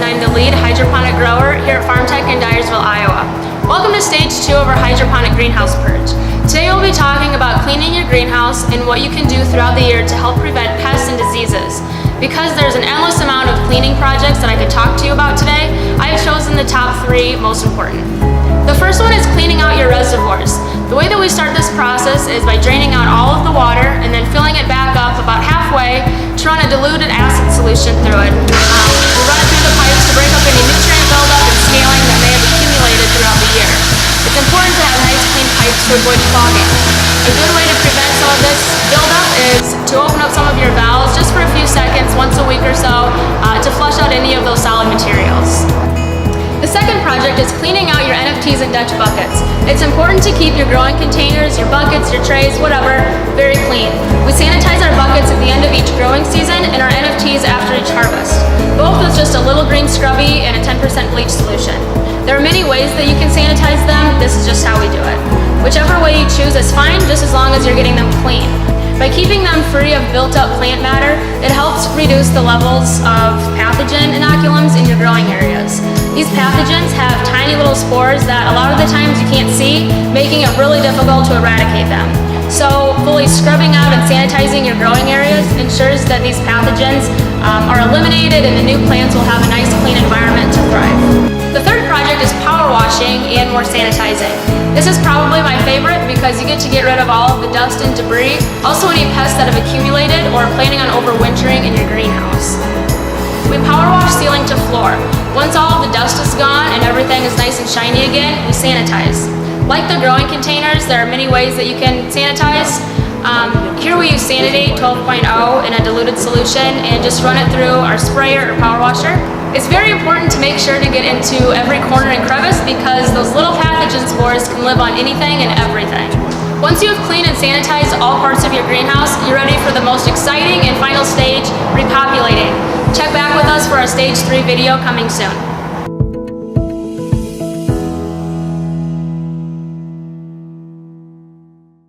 and I'm the lead hydroponic grower here at FarmTech in Dyersville, Iowa. Welcome to stage 2 of our hydroponic greenhouse purge. Today we'll be talking about cleaning your greenhouse and what you can do throughout the year to help prevent pests and diseases. Because there's an endless amount of cleaning projects that I could talk to you about today, I have chosen the top 3 most important. The first one is cleaning out your reservoirs. The way that we start this process is by draining out all of the water and then filling it back up about halfway to run a diluted acid solution through it. We'll run it through the pipes to break up any nutrient buildup and scaling that may have accumulated throughout the year. It's important to have nice clean pipes to avoid clogging. A good way to prevent some of this buildup is to open up some of your valves just for a few seconds once a week or so to flush out any of those solid materials. The second project is cleaning out your NFTs and Dutch buckets. It's important to keep your growing containers, your buckets, your trays, whatever, very clean. We sanitize our buckets at the end of each growing season and our NFTs after each harvest, both with just a little green scrubby and a 10% bleach solution. There are many ways that you can sanitize them. This is just how we do it. Whichever way you choose is fine, just as long as you're getting them clean. By keeping them free of built-up plant matter, it helps reduce the levels of pathogen inoculums in your growing areas. These pathogens have tiny little spores that a lot of the times you can't see, making it really difficult to eradicate them. So fully scrubbing out and sanitizing your growing areas ensures that these pathogens are eliminated and the new plants will have a nice clean environment to thrive. The third project is power washing and more sanitizing. This is probably my favorite because you get to get rid of all of the dust and debris, also any pests that have accumulated or are planning on overwintering in your greenhouse. We power wash ceiling to floor. Once all of the dust is gone and everything is nice and shiny again, we sanitize. Like the growing containers, there are many ways that you can sanitize. Here we use Sanidate 12.0 in a diluted solution and just run it through our sprayer or power washer. It's very important to make sure to get into every corner and crevice because those little pathogen spores can live on anything and everything. Once you have cleaned and sanitized all parts of your greenhouse, you're ready for the most exciting and final stage, repopulating. Check back with us for our stage 3 video coming soon.